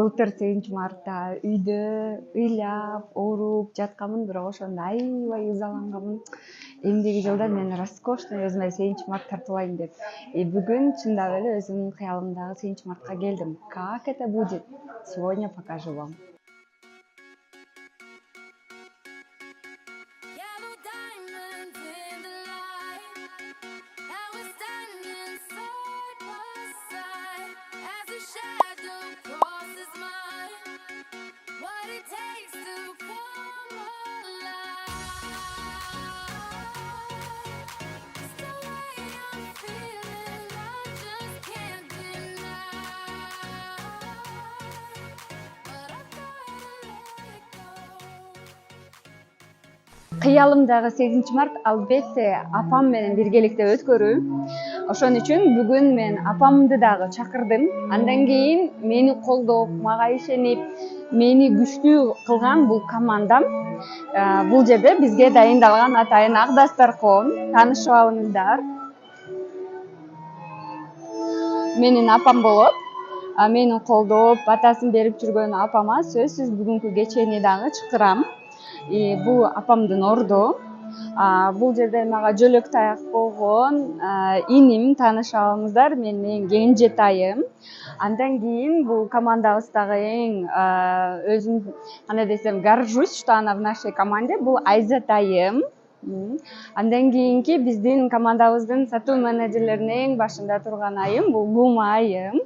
былтыр 8 мартта үйдө ыйлап ооруп жатканмын, бирок ошондо аябай ызаланганмын. Эмдиги жылда мен роскошный өзүмө 8 март тартып алайын деп. Бүгүн чындап эле өзүмдүн кыялымдагы 8 мартка келдим. Как это будет? Сегодня покажу вам. Кыялымдагы 8 март албетте апам менен биргеликте өткөрүү. Ошон үчүн бүгүн мен апамды дагы чакырдым. Андан кийин мени колдоп, мага ишенип, мени күчтүү кылган бул командам. Бул жерде бизге дайындалган атайын ак дасторкон. Таанышып алыңыздар. Менин апам болот. Мени колдоп, батасын берип жүргөн апама сөзсүз бүгүнкү кечени дагы чакырам. Бул апамдын орду. Бул жерде мага жөлөк таяк болгон иним, таанышып алыңыздар, менин кенжетайым. Андан кийин бул командабыздагы эң өзүм кандай десем, горжусь, что она в нашей команде, бул Айзатайым. Андан кийинки биздин командабыздын сатуу менеджерлеринин эң башында турган айым, бул Гума айым.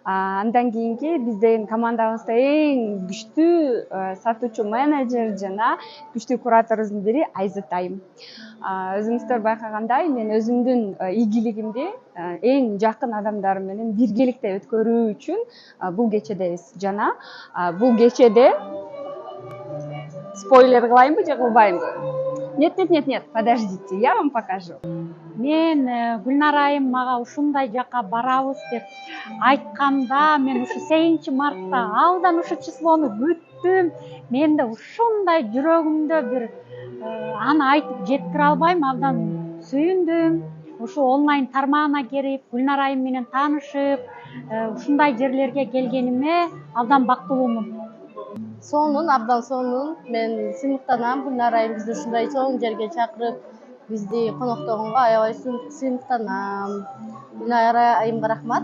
Андан кийинки биздин командабызда эң күчтүү сатуучу менеджер жана күчтүү кураторубуздун бири Айзатайым. Өзүңүздөр байкагандай, мен өзүмдүн ийгилигимди эң жакын адамдарым менен биргеликте өткөрүү үчүн бул кечедебиз. Жана бул кечеде спойлер кылайынбы же кылбайынбы? Нет, подождите, я вам покажу. Мен Гүлнара айым мага ушундай жака барабыз деп айтканда, мен ушу 8 мартта абдан ушу числону күттүм. Мен да ушундай жүрөгүмдө бир аны айтып жеткире албайм, абдан сүйүндүм. Ушу онлайн тармагына кирип, Гүлнара айым менен таанышып, ушундай жерлерге келгениме абдан бактылуумун. Абдан сонун. Мен сыймыктанам. Гүлнара айым бизди ушундай чоң жерге чакырып, бизди коноктогонго аябай сыймыктанам. Гүлнара айымга рахмат.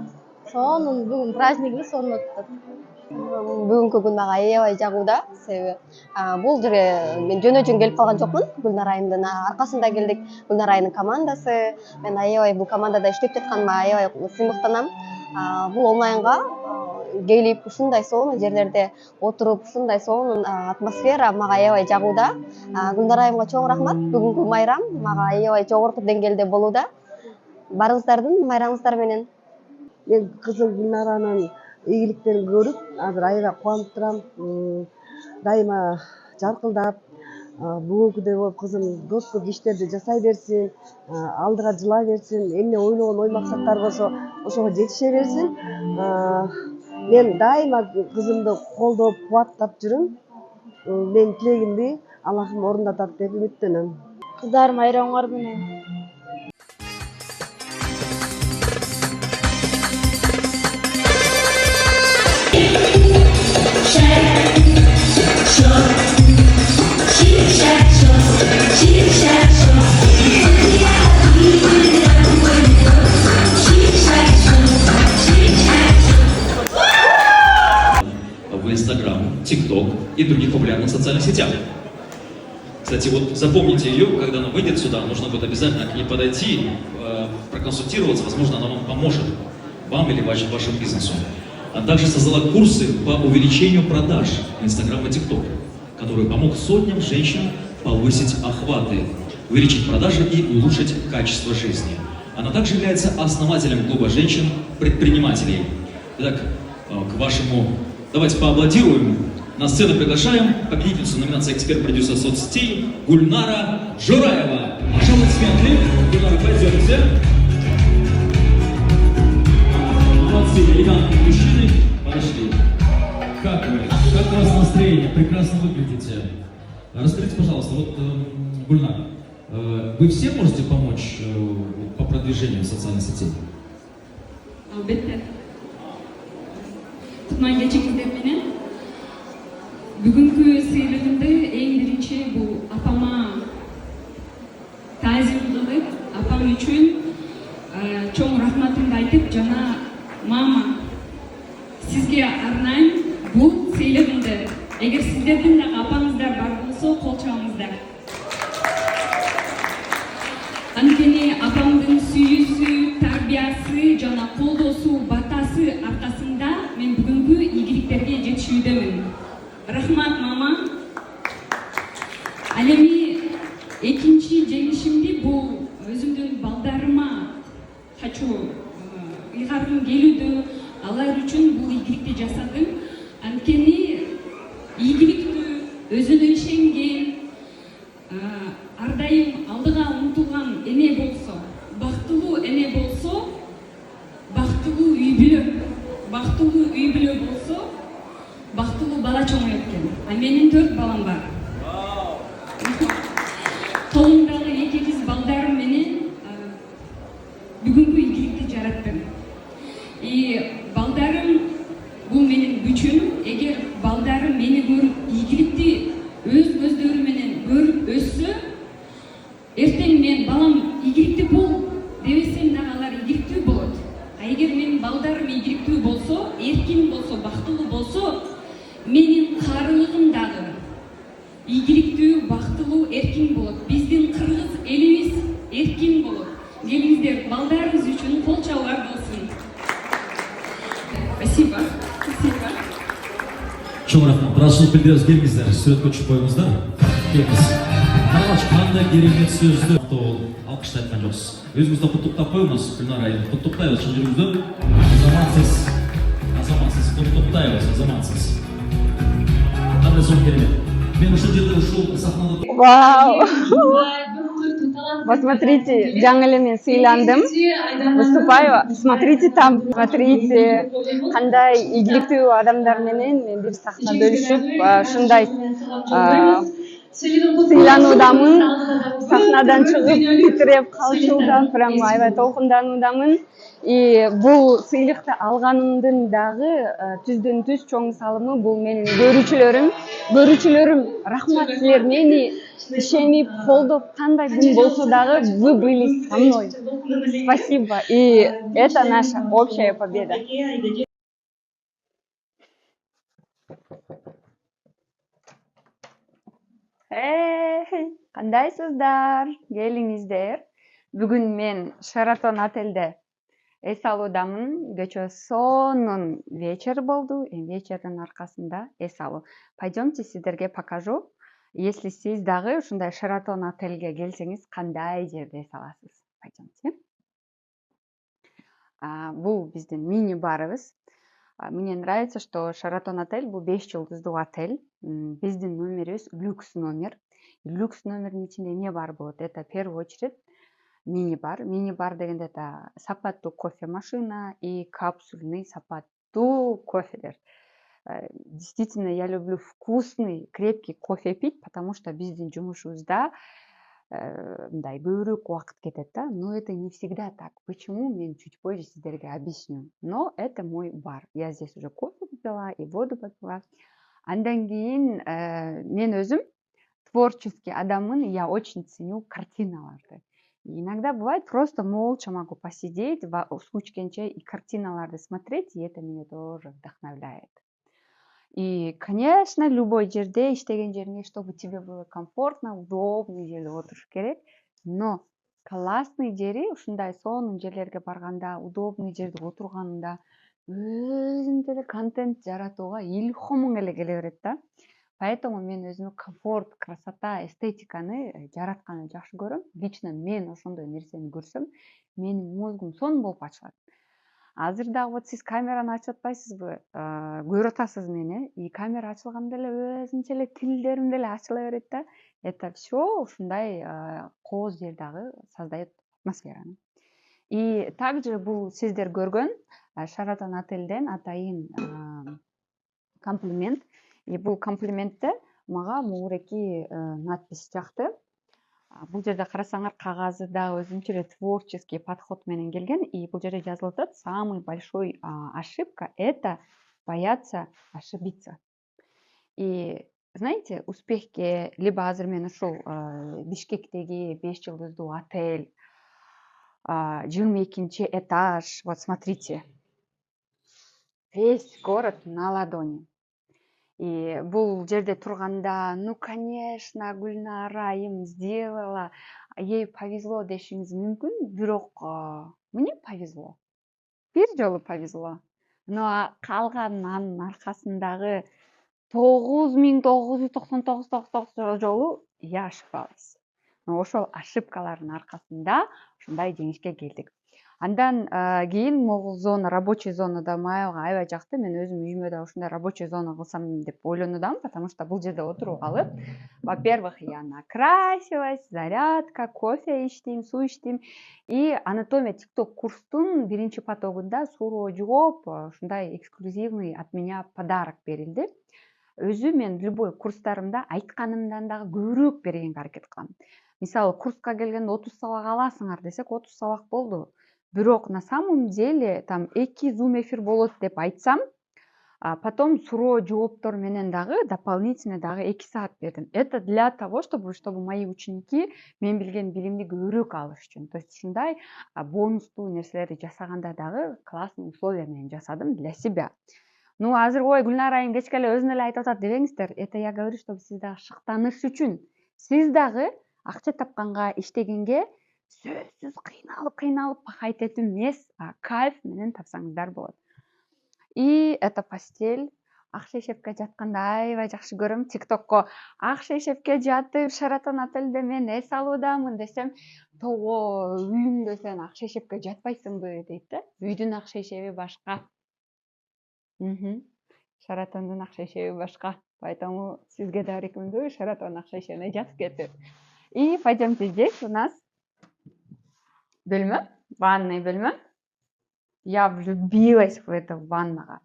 Сонун бүгүн празднигибиз сонун өтүп атат. Бүгүнкү күн мага аябай жагууда. Себеби бул жерге мен жөн келип калган жокмун. Гүлнара айымдын аркасында келдик. Гүлнара айымдын командасы. Мен аябай бул командада иштеп жатканыма аябай сыймыктанам. Бул онлайнга келип ушундай сонун жерлерде отуруп, ушундай сонун атмосфера мага аябай жагууда. Гүлнара айымга чоң рахмат. Бүгүнкү майрам мага аябай жогорку деңгээлде болууда. Барыңыздардын майрамыңыздар менен. Мен кызым Гүлнаранын ийгиликтерин көрүп, азыр аябай кубанып турам. Дайыма жаркылдап, бүгүнкүдөй болуп кызым көп иштерди жасай берсин, алдыга жыла берсин, эмне ойлогон ой максаттары болсо ошого жетише берсин. Мен дайыма кызымды колдоп, кубаттап жүрүм. Менин тилегимди Аллахым орундатат деп үмүттөнөм. Кыздар, майрамыңар менен. В Instagram, TikTok и других популярных социальных сетях. Кстати, вот запомните ее, когда она выйдет сюда, нужно будет обязательно к ней подойти, проконсультироваться, возможно, она вам поможет, вам или вашему бизнесу. Она также создала курсы по увеличению продаж в Instagram и TikTok, которые помогут сотням женщин повысить охваты, увеличить продажи и улучшить качество жизни. Она также является основателем клуба женщин-предпринимателей. Итак, к вашему... Давайте поаплодируем. На сцену приглашаем победительницу номинации «Эксперт-продюсер соцсетей» Гульнара Жураева. Аплодисменты. Гульнара, пойдемте. Молодцы, элегантные мужчины. Подошли. Как вы? Как у вас настроение? Прекрасно выглядите. Расскажите, пожалуйста, вот, Гульнара, вы все можете помочь по продвижению социальных сетей? кутман кечиңиздер менен. Бүгүнкү сыйлыгымды эң биринчи бул апама таазим кылып, апам үчүн чоң рахматымды айтып, жана мама сизге арнайм бул сыйлыгымды. Эгер сиздердин дагы апаңыздар бар болсо, кол чабыңыздар. Анткени апамдын сүйүүсү, тарбиясы жана колдоосу, батасы аркасында мен бүгүнкү ийгиликтерге жетишүүдөмүн. Рахмат, мама. Ал эми экинчи жеңишимди бул өзүмдүн балдарыма хочу ыйгаргым келүүдө, алар үчүн бул ийгиликти жасадым. Анткени ийгиликтүү, өзүнө ишенген, ар дайым алдыга умтулган эне болсо, бактылуу эне болсо, бактылуу үй бүлө, бактылуу үй бүлө болсо, бактылуу бала чоңойот экен. А менин 4 балам бар. Колумдагы 2 кыз балдарым менен бүгүнкү ийгиликти жараттым. Балдарым бул менин күчүм. Эгер балдарым мени көрүп ийгиликти өз көздөрү менен көрүп өссө, эртең мен балам ийгиликтүү бол дебесем дагы алар ийгиликтүү болот. А эгер менин балдарым ийгиликтүү болсо, эркин болсо, бактылуу болсо, менин карылыгым дагы ийгиликтүү, бактылуу, эркин болот. Биздин кыргыз элибиз эркин болот. Келиңиздер, балдарыбыз үчүн кол чабуулар болсун. Спасибо. Спасибо. Чоң рахмат. Бираз билдиребиз, келиңиздер, сүрөткө түшүп коюңуздар. Келиңиз. Карабач, кандай керемет сөздү алкыштай айткан жоксуз. Өзүңүздү куттуктап коюңуз, Гүлнара айым. Куттуктайбыз чын жүрөгүмдөн. Азаматсыз. Азаматсыз, куттуктайбыз, азаматсыз. Кандай зор керемет. Мен ушул жерде ушул сахнада Вау! Посмотрите, жаңы эле мен сыйландым. Выступаю. Смотрите там, смотрите. Кандай ийгиликтүү адамдар менен мен бир сахна бөлүшүп, ушундай сыйлануудамын. Сахнадан чыгып, титиреп, калчылдап, прям аябай толкундануудамын. Бул сыйлыкты алганымдын дагы түздөн түз чоң салымы бул менин көрүүчүлөрүм, рахмат, силер мени ишенип, колдоп, кандай күн болсо дагы вы были со мной. Спасибо. И это наша общая победа. Кандайсыздар? Келиңиздер. Бүгүн мен Шаратон отелде эс алуудамын. Кечээ сонун вечер болду. Вечердин аркасында эс алуу. Пойдемте, сиздерге покажу. Если сиз дагы ушундай Шаратон отельге келсеңиз, кандай жерде эс аласыз? Пойдемте. Бул биздин мини-барыбыз. Мне нравится, что Шаратон отель бул 5 жылдыздуу отель. Биздин номерибиз люкс номер. Люкс номердин ичинде эмне бар болот? Это в первую очередь мини-бар. Мини-бар дегенде это сапаттуу кофе машина и капсульный сапаттуу кофелер. Действительно, я люблю вкусный, крепкий кофе пить, потому что биздин жумушубузда мындай көбүрөөк убакыт кетет да. Но это не всегда так. Почему? Мен чуть позже сиздерге объясню. Но это мой бар. Я здесь уже кофе попила и воду попила. Андан кийин мен өзүм творческий адаммын, я очень ценю картиналарды. Иногда бывает, просто молча могу посидеть, скучкенче и картиналарды смотреть, и это меня тоже вдохновляет. И, конечно, любой жерде, иштеген жериңе, чтобы тебе было комфортно, удобный жерде отуруш керек. Но классный жери, ушундай сонун жерлерге барганда, удобный жерде отурганда, өзүңдө эле контент жаратууга илхомуң эле келе берет да. Поэтому мен өзүмө комфорт, красота, эстетиканы жаратканды жакшы көрөм. Лично мен ошондой нерсени көрсөм, менин мозгум сонун болуп ачылат. Азыр дагы вот сиз камераны ачып атпайсызбы? Көрүп атасыз мени. И камера ачылганда эле өзүнчө эле тилдерим деле ачыла берет да. Это все ушундай кооз жер дагы создает атмосфераны. И также бул сиздер көргөн Шаратон отельден атайын комплимент. И бул комплиментте мага муреки надпись жакты. Бул жерде карасаңар, кагазы дагы өзүнчө эле творческий подход менен келген. И бул жерде жазылып атат: самый большой ошибка — это бояться ошибиться. И знаете, успехке либо азыр мен ушул Бишкектеги 5 жылдыздуу отель, 22 этаж, вот смотрите, весь город на ладони. И бул жерде турганда, ну, конечно, Гүлнара айым сделала, ей повезло дешиңиз мүмкүн, бирок мне повезло. Бир жолу повезло. Но калганынын аркасындагы 9999 жолу ошибалась. Но ошол ошибкалардын аркасында ушундай жеңишке келдик. Андан кийин могул зона, рабочий зонада маягы аябай жакты. Мен өзүм үйүмө да ушундай рабочий зона кылсам деп ойлонудам, потому что бул жерде отуруп алып, во-первых, я накрасилась, зарядка, кофе ичтим, суу ичтим. И анатомия TikTok курстун биринчи потогунда суроо жооп, ушундай эксклюзивный от меня подарок берилди. Өзү мен любой курстарымда айтканымдан дагы көбүрөөк бергенге аракет кылам. Мисалы, курска келгенде 30 сабак аласыңар десек, 30 сабак болду. Бирок на самом деле там 2 зум эфир болот деп айтсам, потом суроо жооптор менен дагы дополнительно дагы 2 саат бердим. Это для того, чтобы мои ученики мен билген билимди көбүрөөк алыш үчүн. То есть ушундай бонустуу нерселерди жасаганда дагы классный условия менен жасадым для себя. Ну, азыр ой, Гүлнара айым кечке эле өзүнө эле айтып атат дебеңиздер. Это я говорю, чтобы сиз дагы шыктаныш үчүн. Сиз дагы акча тапканга, иштегенге сөзсүз кыйналып пахать этип эмес, кайф менен тапсаңыздар болот. И это постель. Акшейшевке жатканда аябай жакшы көрөм. TikTokко Акшейшевке жатып, Шаратон отельде мен эс алуудамын десем, того үйүңдө сен Акшейшевке жатпайсыңбы дейт да. Үйдүн Акшейшеви башка. Шаратондун Акшейшеви башка. Поэтому сизге да рекомендую Шаратон Акшейшевине жатып кетип. И пойдемте, здесь у нас бөлмө, ванный бөлмө. Я влюбилась в эту ваннага.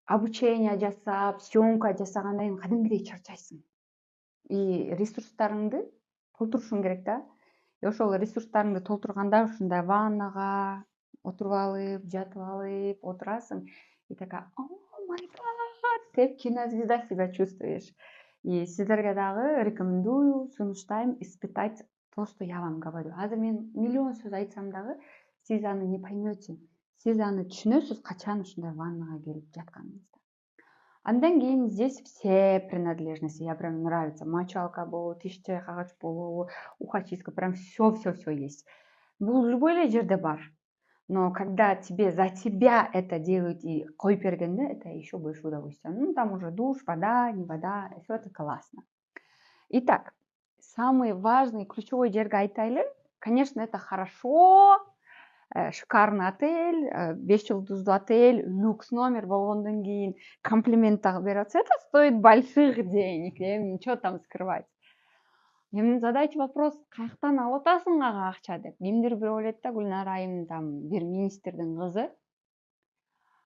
Обучение жасап, съемка жасагандан кийин кадимгидей чарчайсың. И ресурстарыңды толтурушуң керек да. И ошол ресурстарыңды толтурганда ушундай ваннага отуруп алып, жатып алып, отурасың. И такая, о май гад, деп кинозвезда себя чувствуешь. И сиздерге дагы рекомендую, сунуштайм испытать то, что я вам говорю. Азыр мен миллион сөз айтсам дагы, сиз аны не поймете. Сиз аны түшүнөсүз качан ушундай ваннага келип жатканыңызды. Андан кийин здесь все принадлежности. Я прям нравится. Мочалка болу, тиш чайкагач болу, ухачистка, прям все есть. Бул любой эле жерде бар. Но когда тебе за тебя это делают и коюп бергенде, это еще больше удовольствия. Ну, там уже душ, вода, не вода, все это классно. Итак, самый важный, ключевой жерге айтайлы. Конечно, это хорошо, шикарный отель, 5 жылдыздуу отель, люкс номер болгондон кийин комплимент дагы берип атса, это стоит больших денег, ничего там скрывать. Менин задача вопрос, каяктан алып атасың ага акча деп. Кимдир бир ойлойт да, Гүлнара айым там бир министрдин кызы.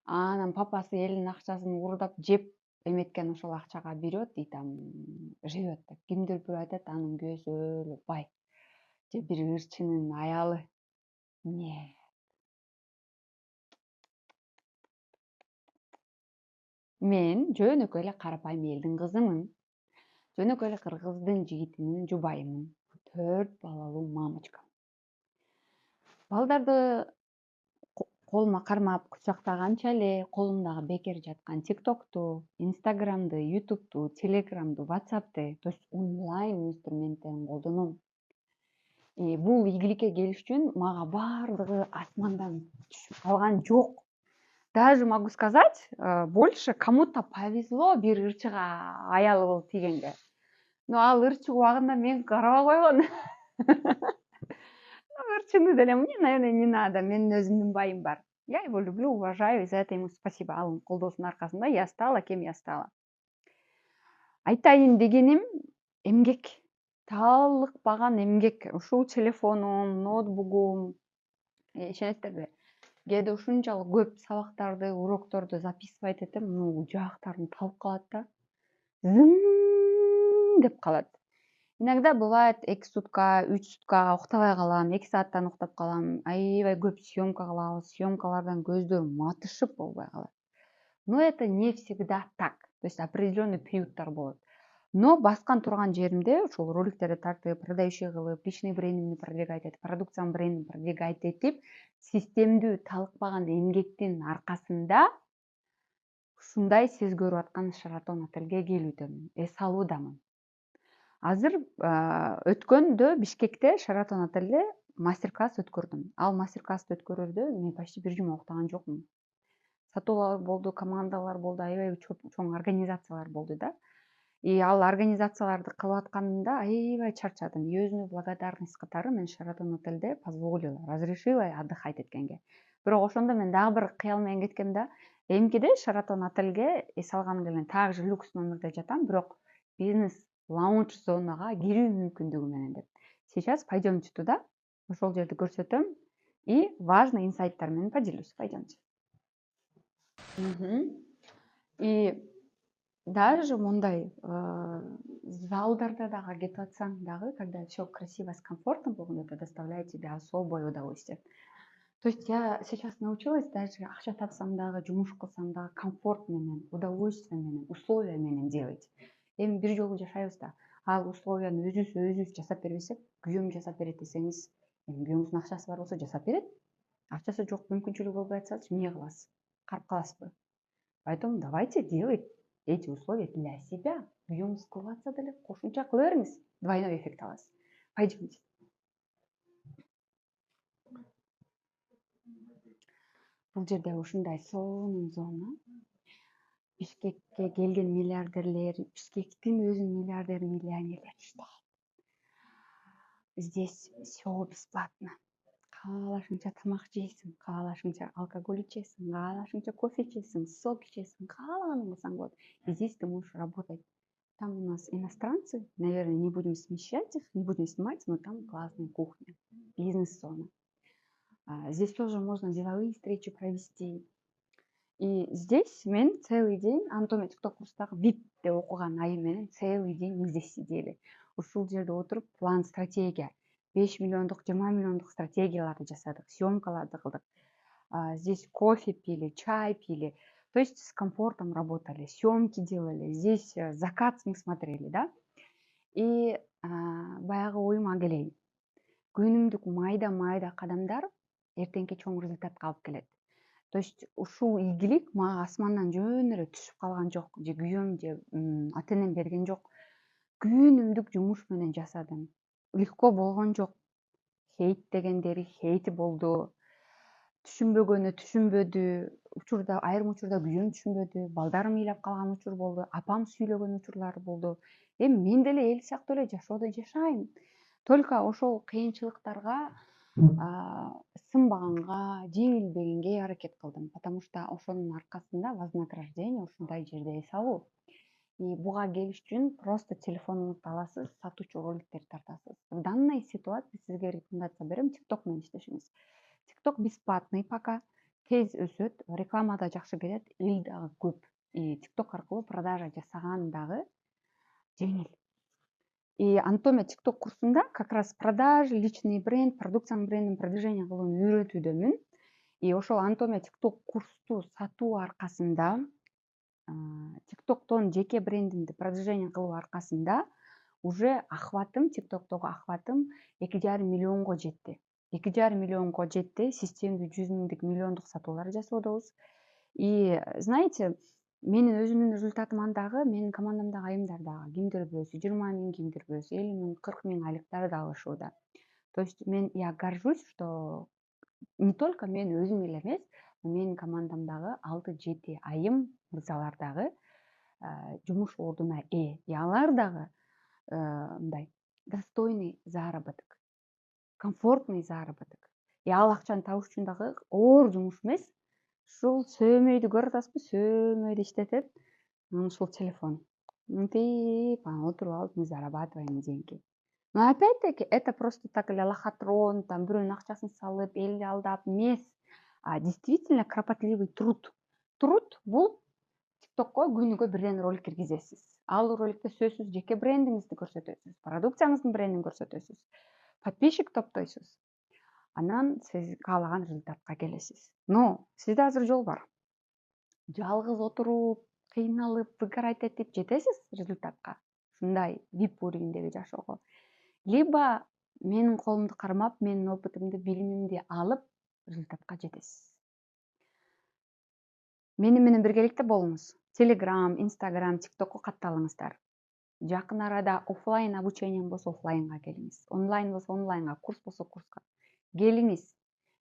Анан папасы элдин акчасын уурдап жеп эметкен ошол акчага берет и там живет деп. Кимдир бир айтат, анын күйөөсү өлө бай. Же бир ырчынын аялы. Нет. Мен жөнөкөй эле карапайым элдин кызымын. Жөнөкөй эле кыргыздын жигитинин жубайымын. 4 балалуу мамочка. Балдарды колума кармап кучактаганча эле колумдагы бекер жаткан TikTok'ту, Instagram'ды, YouTube'ту, Telegram'ду, WhatsApp'ты, то есть онлайн инструменттерин колдоном. И бул ийгиликке келиш үчүн мага баардыгы асмандан түшүп калган жок. Даже могу сказать, больше кому-то повезло бир ырчыга аялы болуп тийгенге. Но ал ырчы убагында мен карабай койгон. Ырчыны деле мне, наверное, не надо. Менин өзүмдүн байым бар. Я его люблю, уважаю, и за это ему спасибо. Ал колдоосунун аркасында я стала кем я стала. Айтайын дегеним эмгек. Талыкпаган эмгек. Ушул телефонум, ноутбугум, ишенесиздерби? Кээде ушунчалык көп сабактарды, урокторду записывать этем, жаактарым талып калат да. Зым деп калат. Иногда бывает 2 сутка, 3 суткага уктабай калам, 2 сааттан уктап калам. Аябай көп съемка кылабыз, съемкалардан көздөр матышып болбой калат. Но это не всегда так. То есть определенный периодтар болот. Но баскан турган жеримде ошол роликтерди тартып, продающий кылып, личный брендимди продвигать этип, продукциянын брендин продвигать этип, системдүү талыкпаган эмгектин аркасында ушундай сиз көрүп аткан Шаратон отельге келүүдөмүн, эс алуудамын. Азыр өткөндө Бишкекте Шаратон отельде мастер-класс өткөрдүм. Ал мастер-классты өткөрөрдө мен почти бир жума уктаган жокмун. Сатуулар болду, командалар болду, аябай чоң организациялар болду да. И ал организацияларды кылып атканымда аябай чарчадым. И өзүнө благодарность катары мен Шаратон отельде позволила, разрешила отдыхать эткенге. Бирок ошондо мен дагы бир кыял менен кеткем да. Эмкиде Шаратон отельге эс алганым келген также люкс номерде жатам, бирок бизнес лаунж зонага кирүү мүмкүндүгү менен деп. Сейчас пойдемте туда. Ошол жерди көрсөтөм и важный инсайттар менен поделюсь. Пойдемте. И даже мындай залдарда дагы кетип атсаң дагы, когда все красиво с комфортом болгондо, это доставляет тебе особое удовольствие. То есть я сейчас научилась даже акча тапсам дагы, жумуш кылсам дагы комфорт менен, удовольствие менен, условия менен делать. Эми бир жолу жашайбыз да, ал условияны өзүбүз жасап бербесек, күйөөм жасап берет десеңиз, эми күйөөңүздүн акчасы бар болсо жасап берет. Акчасы жок, мүмкүнчүлүгү болбой атсачы, эмне кыласыз? Карып каласызбы? Поэтому давайте делать эти условия для себя. Күйөөңүз кылып атса деле кошумча кыла бериңиз. Двойной эффект аласыз. Пойдемте. Бул жерде ушундай сонун зона. Бишкекке келген миллиардерлер, Бишкектин өзүнүн миллиардер, миллионерлер иштейт. Здесь все бесплатно. Каалашыңча тамак жейсиң, каалашыңча алкоголь ичесиң, каалашыңча кофе ичесиң, сок ичесиң, каалаганын кылсаң болот. И здесь ты можешь работать. Там у нас иностранцы, наверное, не будем смещать их, не будем снимать, но там классная кухня, бизнес-зона. Здесь тоже можно деловые встречи провести. И здесь мен целый день, Антоме TikTok курстагы VIP деп окуган айым менен целый день мы здесь сидели. Ушул жерде отуруп план, стратегия, 5 миллиондук, 20 миллиондук стратегияларды жасадык, съемкаларды кылдык. Здесь кофе пили, чай пили. То есть с комфортом работали, съемки делали. Здесь закат мы смотрели, да? И баягы оюма келейин. Күнүмдүк майда кадамдар эртеңки чоң результатка алып келет. То есть ушул ийгилик мага асмандан жөн эле түшүп калган жок, же күйөөм же ата энем берген жок. Күнүмдүк жумуш менен жасадым. Легко болгон жок. Хейт дегендери хейт болду. Түшүнбөгөнү түшүнбөдү. Айрым учурда күйөөм түшүнбөдү. Балдарым ыйлап калган учур болду. Апам сүйлөгөн учурлар болду. Эми мен деле эл сыяктуу эле жашоодо жашайм. Только ошол кыйынчылыктарга сынбаганга, жеңилбегенге аракет кылдым. Потому что ошонун аркасында вознаграждение ушундай жерде эс алуу. И буга келиш үчүн просто телефонуңузду аласыз, сатуучу роликтерди тартасыз. В данной ситуации сизге рекомендация берем, TikTok менен иштешиңиз. TikTok бесплатный пока, тез өсөт, реклама да жакшы берет, эл дагы көп. И TikTok аркылуу продажа жасаган дагы жеңил. И Антоме TikTok курсунда как раз продажа, личный бренд, продукциянын брендин продвижение кылууну үйрөтүүдөмүн. И ошол Антоме TikTok курсту сатуу аркасында, TikToктон жеке брендимди продвижение кылуу аркасында уже охватым, TikToктогу охватым 2,5 миллионго жетти. 2,5 миллионго жетти, системдүү 100 миңдик, миллиондук сатуулар жасоодобуз. И знаете, менин өзүмдүн результатымдагы, менин командамдагы айымдар дагы кимдир бирөөсү 20 миң, кимдир бирөөсү 50 миң, 40 миң айлыктары дагы ушууда. То есть я горжусь, что не только мен өзүм эле эмес, менин командамдагы 6-7 айым мырзалар дагы жумуш ордуна ээ. И алар дагы мындай достойный заработок, комфортный заработок. И ал акчаны табыш үчүн дагы оор жумуш эмес. Ушул сөөмөйдү көрүп атасызбы? Сөөмөйдү иштетип, ушул телефон. Мынтип, отуруп алып, мы зарабатываем деньги. Но опять-таки, это просто так эле лохотрон, там бирөөнүн акчасын салып, элди алдап эмес. Действительно кропотливый труд. Труд бул TikTokко күнүгө бирден ролик киргизесиз. Ал роликте сөзсүз жеке брендиңизди көрсөтөсүз, продукцияңыздын брендин көрсөтөсүз, подписчик топтойсуз. Анан сиз каалаган результатка келесиз. Но сизде азыр жол бар. жалгыз отуруп кыйналып пикир айтып жетесиз результатка, ушундай вип уровеньдеги жашоого. Либо менин колумду кармап, менин опытымды, билимимди алып результатка жетесиз. Мени менен биргеликте болуңуз. Telegram, Instagram, TikTokко катталыңыздар. Жакын арада офлайн обучением болсо офлайнга келиңиз. Онлайн болсо онлайнга, курс болсо курска келиңиз.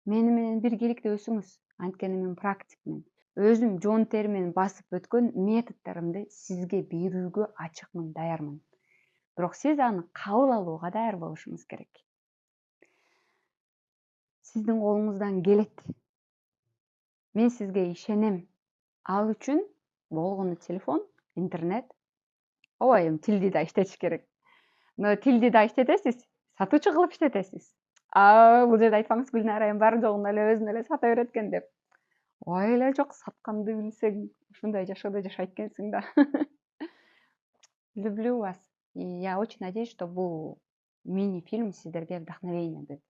Мени менен биргеликте өсүңүз. Анткени мен практикмин. Өзүм жон теримен басып өткөн методдорумду сизге берүүгө ачыкмын, даярмын. Бирок сиз аны кабыл алууга даяр болушуңуз керек. Сиздин колуңуздан келет. Мен сизге ишенем. Ал үчүн болгону телефон, интернет, ооба эми тилди да иштетиш керек. Но тилди да иштетесиз, сатуучу кылып иштетесиз. Бул жерде айтпаңыз, Гүлнара эми бар жогун эле өзүн эле сата берет экен деп. Ой эле жок, сатканды билсең, ушундай жашоодо жашайт экенсиң да. Люблю вас. И я очень надеюсь, что бул мини-фильм сиздерге вдохновение берет.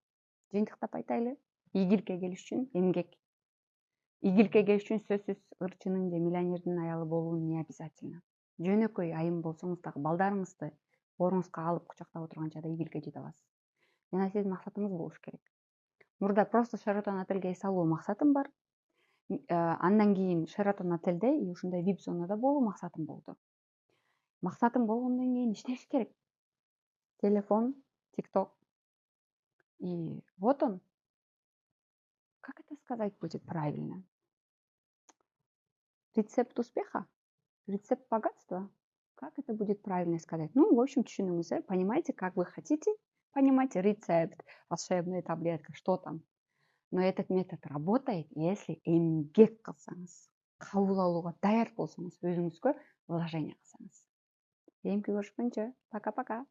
Жыйынтыктап айтайлы. Ийгиликке келиш үчүн эмгек. Ийгиликке келиш үчүн сөзсүз ырчынын же миллионердин аялы болуу не обязательно. Жөнөкөй айым болсоңуз дагы балдарыңызды оруңузга алып кучактап отурганча да ийгиликке жете аласыз. Жана сиздин максатыңыз болуш керек. Мурда просто Sheraton отельге эс алуу максатым бар. Андан кийин Sheraton отельде ушундай VIP зонада болуу максатым болду. Максатым болгондон кийин иштеш керек. Телефон, TikTok. И вот он. Как это сказать будет правильно? Рецепт успеха? Рецепт богатства? Как это будет правильно сказать? Ну, в общем, түшүнүңүз, понимаете, как вы хотите понимать рецепт, волшебная таблетка, что там. Но этот метод работает, если эмгек кылсаңыз, кабыл алууга даяр болсоңуз, өзүңүзгө вложение кылсаңыз. Эмки көрүшкөнчө, пока-пока.